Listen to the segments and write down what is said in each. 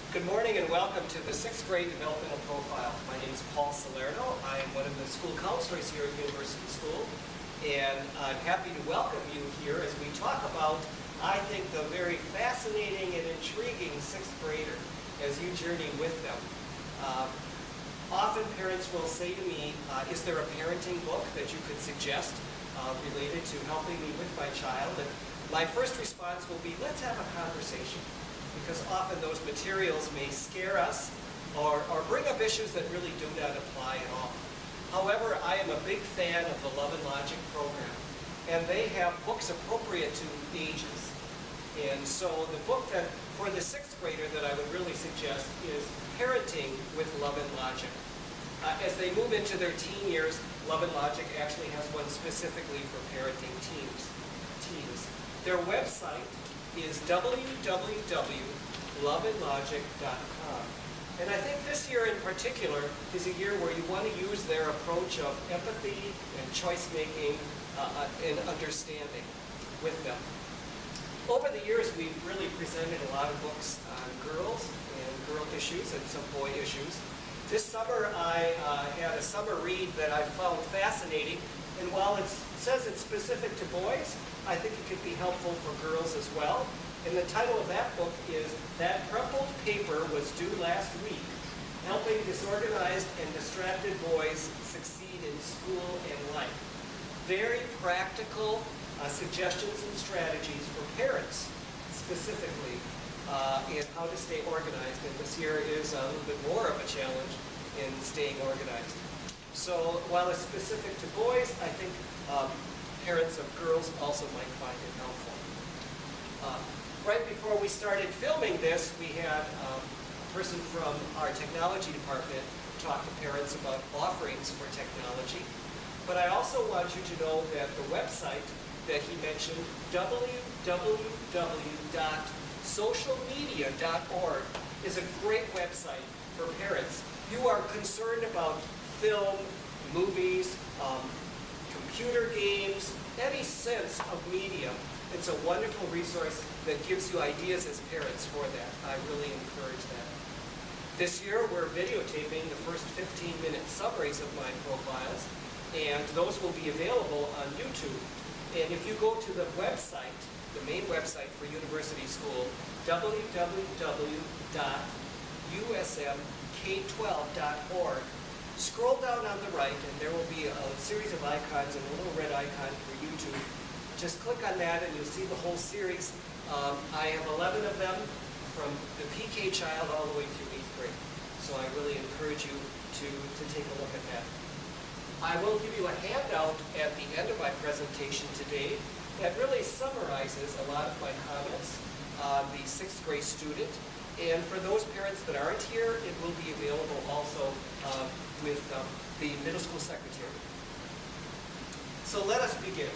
Good morning and welcome to the 6th grade developmental profile. My name is Paul Salerno. I am one of the school counselors here at University School, and I'm happy to welcome you here as we talk about, I think, the very fascinating and intriguing 6th grader as you journey with them. Often parents will say to me, is there a parenting book that you could suggest related to helping me with my child? And my first response will be, let's have a conversation. Because often those materials may scare us or bring up issues that really do not apply at all. However, I am a big fan of the Love and Logic program, and they have books appropriate to ages. And so the book that, for the 6th grader, that I would really suggest is Parenting with Love and Logic. As they move into their teen years, Love and Logic actually has one specifically for parenting teens. Their website is www.loveandlogic.com. And I think this year in particular is a year where you want to use their approach of empathy and choice making and understanding with them. Over the years, we've really presented a lot of books on girls and girl issues and some boy issues. This summer I had a summer read that I found fascinating, and while it says it's specific to boys, I think it could be helpful for girls as well. And the title of that book is That Crumpled Paper Was Due Last Week, Helping Disorganized and Distracted Boys Succeed in School and Life. Very practical suggestions and strategies for parents, specifically, in how to stay organized. And this year is a little bit more of a challenge in staying organized. So while it's specific to boys, I think parents of girls also might find it helpful. Right before we started filming this, we had a person from our technology department talk to parents about offerings for technology. But I also want you to know that the website that he mentioned, www.socialmedia.org, is a great website for parents. You are concerned about film, movies, computer games, any sense of medium. It's a wonderful resource that gives you ideas as parents for that. I really encourage that. This year we're videotaping the first 15-minute summaries of my profiles, and those will be available on YouTube. And if you go to the website, the main website for University School, www.usmk12.org, scroll down on the right, and there will be a series of icons and a little red icon for YouTube. Just click on that and you'll see the whole series. I have 11 of them from the PK child all the way through 8th grade. So I really encourage you to take a look at that. I will give you a handout at the end of my presentation today that really summarizes a lot of my comments on the 6th grade student. And for those parents that aren't here, it will be available also with the middle school secretary. So let us begin.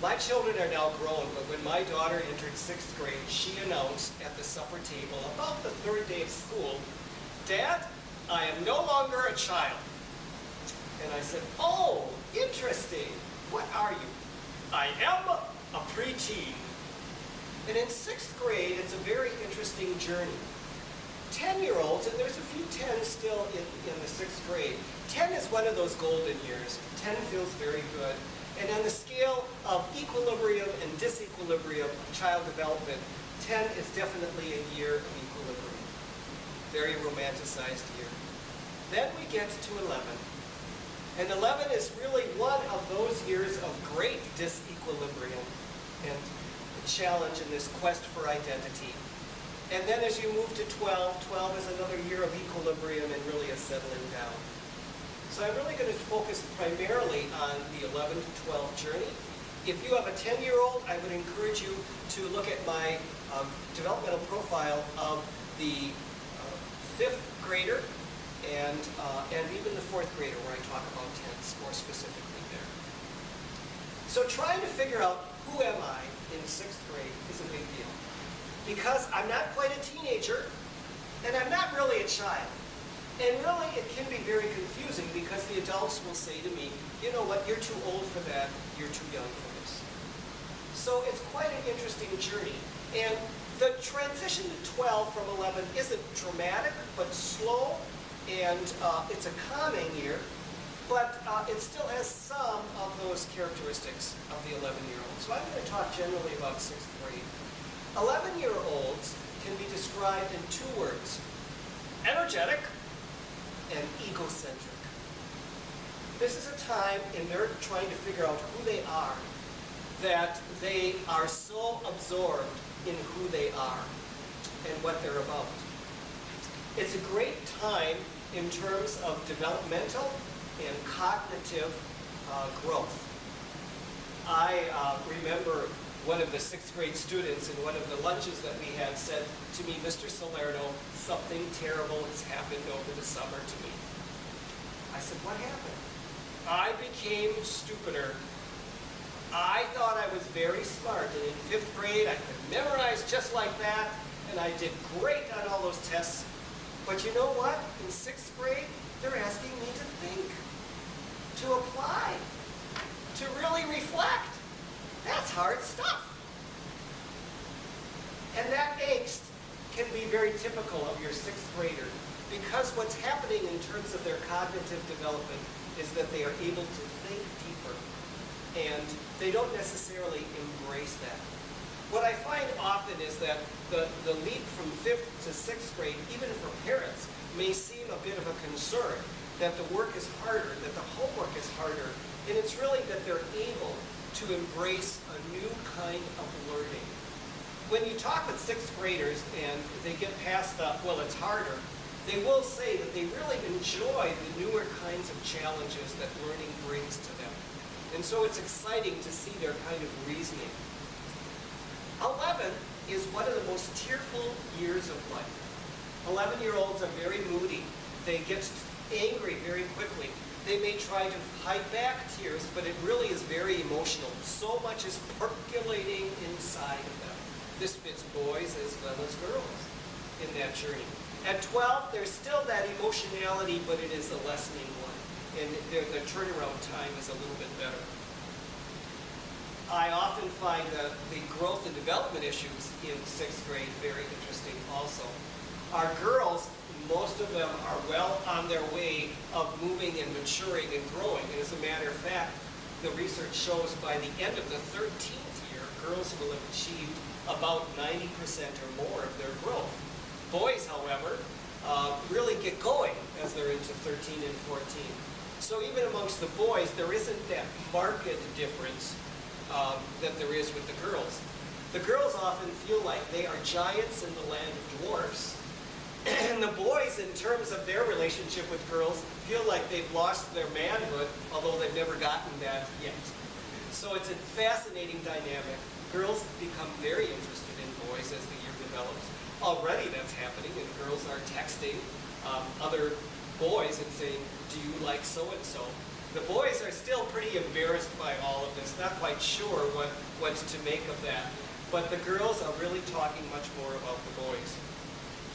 My children are now grown, but when my daughter entered 6th grade, she announced at the supper table about the 3rd day of school, "Dad, I am no longer a child." And I said, "Oh, interesting. What are you?" "I am a preteen." And in 6th grade, it's a very interesting journey. 10-year-olds, and there's a few 10s still in the 6th grade. 10 is one of those golden years. 10 feels very good. And on the scale of equilibrium and disequilibrium of child development, 10 is definitely a year of equilibrium. Very romanticized year. Then we get to 11. And 11 is really one of those years of great disequilibrium and challenge in this quest for identity. And then as you move to 12, 12 is another year of equilibrium and really a settling down. So I'm really going to focus primarily on the 11 to 12 journey. If you have a 10-year-old, I would encourage you to look at my developmental profile of the 5th grader and even the 4th grader, where I talk about 10s more specifically there. So trying to figure out who am I in 6th grade is a big deal. Because I'm not quite a teenager, and I'm not really a child. And really, it can be very confusing because the adults will say to me, "You know what, you're too old for that, you're too young for this." So it's quite an interesting journey. And The transition to 12 from 11 isn't dramatic, but slow, and it's a calming year, but it still has some of those characteristics of the 11-year-old. So I'm going to talk generally about 6th grade. 11-year-olds can be described in 2 words: energetic and egocentric. This is a time, and they're trying to figure out who they are, that they are so absorbed in who they are and what they're about. It's a great time in terms of developmental and cognitive growth. I remember one of the 6th grade students in one of the lunches that we had said to me, "Mr. Salerno, something terrible has happened over the summer to me." I said, "What happened?" "I became stupider. I thought I was very smart, and in 5th grade I could memorize just like that, and I did great on all those tests. But you know what? In 6th grade, they're asking me to think, to apply, to really reflect. That's hard stuff." And that angst can be very typical of your 6th grader, because what's happening in terms of their cognitive development is that they are able to think deeper, and they don't necessarily embrace that. What I find often is that the leap from 5th to 6th grade, even for parents, may seem a bit of a concern, that the work is harder, that the homework is harder, and it's really that they're able to embrace a new kind of learning. When you talk with 6th graders and they get past the, well, it's harder, they will say that they really enjoy the newer kinds of challenges that learning brings to them. And so it's exciting to see their kind of reasoning. 11 is one of the most tearful years of life. 11-year-olds are very moody. They get angry very quickly. They may try to hide back tears, but it really is very emotional. So much is percolating inside of them. This fits boys as well as girls in that journey. At 12, there's still that emotionality, but it is a lessening one. And the turnaround time is a little bit better. I often find the growth and development issues in 6th grade very interesting also. Our girls, most of them are well on their way of moving and maturing and growing. And as a matter of fact, the research shows by the end of the 13th year, girls will have achieved about 90% or more of their growth. Boys, however, really get going as they're into 13 and 14. So even amongst the boys, there isn't that marked difference that there is with the girls. The girls often feel like they are giants in the land of dwarfs. And the boys, in terms of their relationship with girls, feel like they've lost their manhood, although they've never gotten that yet. So it's a fascinating dynamic. Girls become very interested in boys as the year develops. Already that's happening, and girls are texting other boys and saying, "Do you like so-and-so?" The boys are still pretty embarrassed by all of this, not quite sure what to make of that. But the girls are really talking much more about the boys.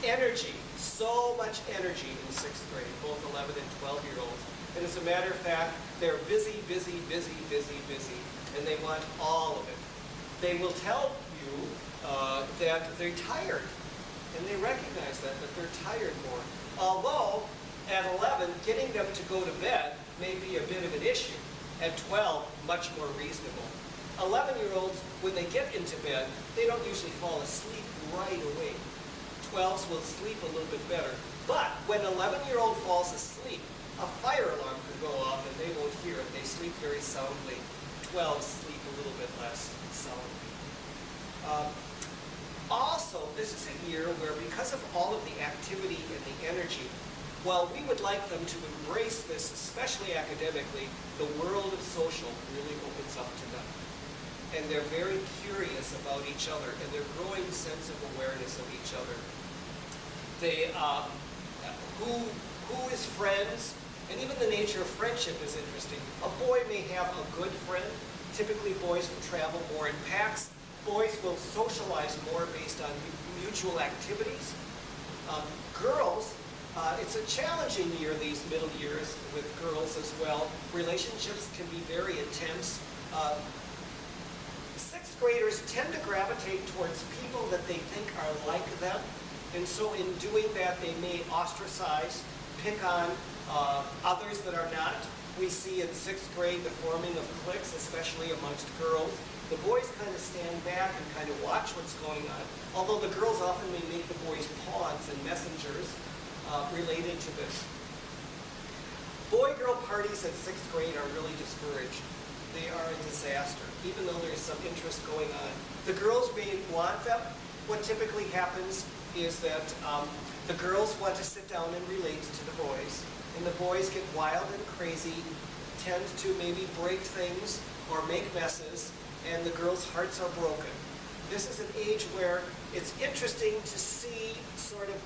Energy, so much energy in 6th grade, both 11 and 12-year-olds. And as a matter of fact, they're busy, busy, busy, busy, busy, and they want all of it. They will tell you that they're tired, and they recognize that they're tired more. Although, at 11, getting them to go to bed may be a bit of an issue. At 12, much more reasonable. 11-year-olds, when they get into bed, they don't usually fall asleep right away. 12s will sleep a little bit better. But when an 11-year-old falls asleep, a fire alarm could go off and they won't hear it. They sleep very soundly. 12s sleep a little bit less soundly. Also, this is a year where, because of all of the activity and the energy, while we would like them to embrace this, especially academically, the world of social really opens up to them. And they're very curious about each other, and their growing sense of awareness of each other. They, who is friends, and even the nature of friendship is interesting. A boy may have a good friend. Typically, boys will travel more in packs. Boys will socialize more based on mutual activities. Girls, it's a challenging year, these middle years, with girls as well. Relationships can be very intense. 6th graders tend to gravitate towards people that they think are like them. And so in doing that, they may ostracize, pick on others that are not. We see in sixth grade the forming of cliques, especially amongst girls. The boys kind of stand back and kind of watch what's going on, although the girls often may make the boys pawns and messengers related to this. Boy-girl parties at sixth grade are really discouraged. They are a disaster, even though there's some interest going on. The girls may want them. What typically happens is that the girls want to sit down and relate to the boys, and the boys get wild and crazy, tend to maybe break things or make messes, and the girls' hearts are broken. This is an age where it's interesting to see sort of,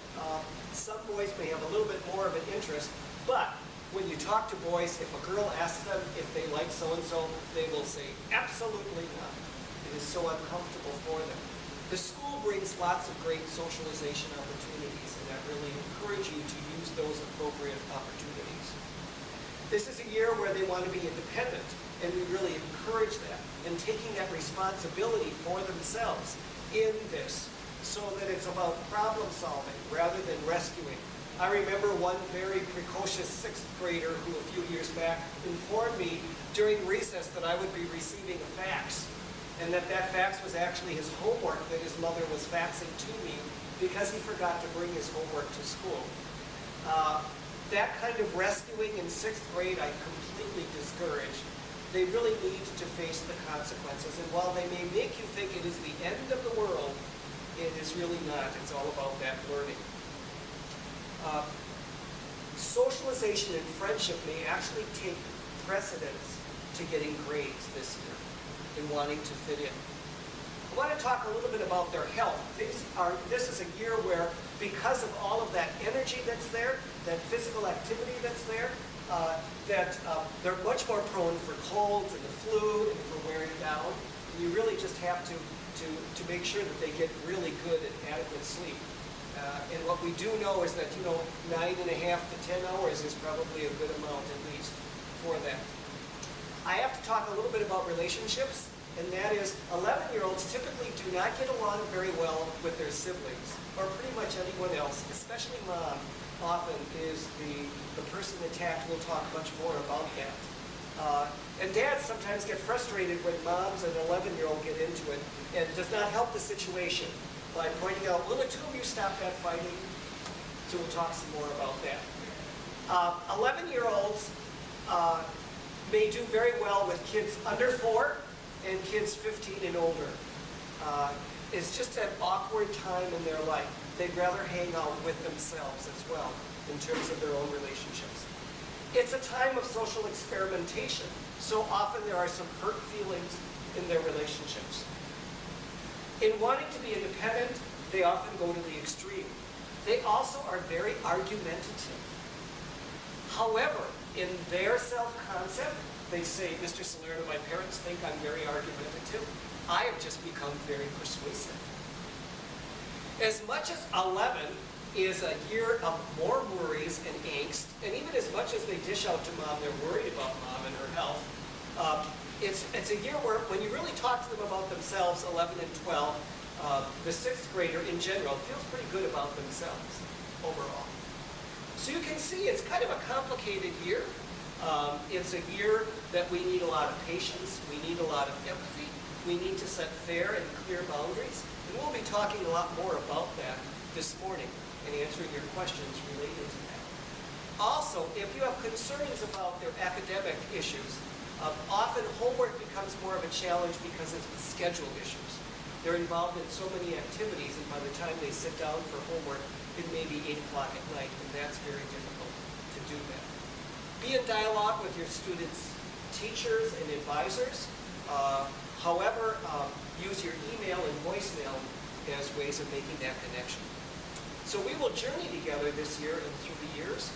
some boys may have a little bit more of an interest, but when you talk to boys, if a girl asks them if they like so-and-so, they will say, absolutely not. It is so uncomfortable for them. The school brings lots of great socialization opportunities, and I really encourage you to use those appropriate opportunities. This is a year where they want to be independent, and we really encourage that, and taking that responsibility for themselves in this, so that it's about problem solving rather than rescuing. I remember one very precocious sixth grader who a few years back informed me during recess that I would be receiving a fax, and that fax was actually his homework that his mother was faxing to me because he forgot to bring his homework to school. That kind of rescuing in sixth grade I completely discourage. They really need to face the consequences, and while they may make you think it is the end of the world, it is really not. It's all about that learning. Socialization and friendship may actually take precedence to getting grades this year and wanting to fit in. I want to talk a little bit about their health. This is a year where, because of all of that energy that's there, that physical activity that's there, they're much more prone for colds and the flu and for wearing down. And you really just have to make sure that they get really good and adequate sleep. And what we do know is that, 9.5 to 10 hours is probably a good amount at least for that. I have to talk a little bit about relationships, and that is 11-year-olds typically do not get along very well with their siblings, or pretty much anyone else, especially mom often is the person attacked. We'll talk much more about that. And dads sometimes get frustrated when moms and 11-year-old get into it, and does not help the situation by pointing out, will the two of you stop that fighting? So we'll talk some more about that. 11-year-olds may do very well with kids under 4 and kids 15 and older. It's just an awkward time in their life. They'd rather hang out with themselves as well in terms of their own relationships. It's a time of social experimentation, so often there are some hurt feelings in their relationships. In wanting to be independent, they often go to the extreme. They also are very argumentative. However, in their self-concept, they say, Mr. Salerno, my parents think I'm very argumentative. I have just become very persuasive. As much as 11 is a year of more worries and angst, and even as much as they dish out to mom, they're worried about mom and her health, it's a year where when you really talk to them about themselves, 11 and 12, the sixth grader in general feels pretty good about themselves overall. So you can see it's kind of a complicated year. It's a year that we need a lot of patience, we need a lot of empathy, we need to set fair and clear boundaries, and we'll be talking a lot more about that this morning and answering your questions related to that. Also, if you have concerns about their academic issues, often homework becomes more of a challenge because of the schedule issues. They're involved in so many activities, and by the time they sit down for homework, it may be 8 o'clock at night, and that's very difficult to do that. Be in dialogue with your students' teachers and advisors. However, use your email and voicemail as ways of making that connection. So we will journey together this year and through the years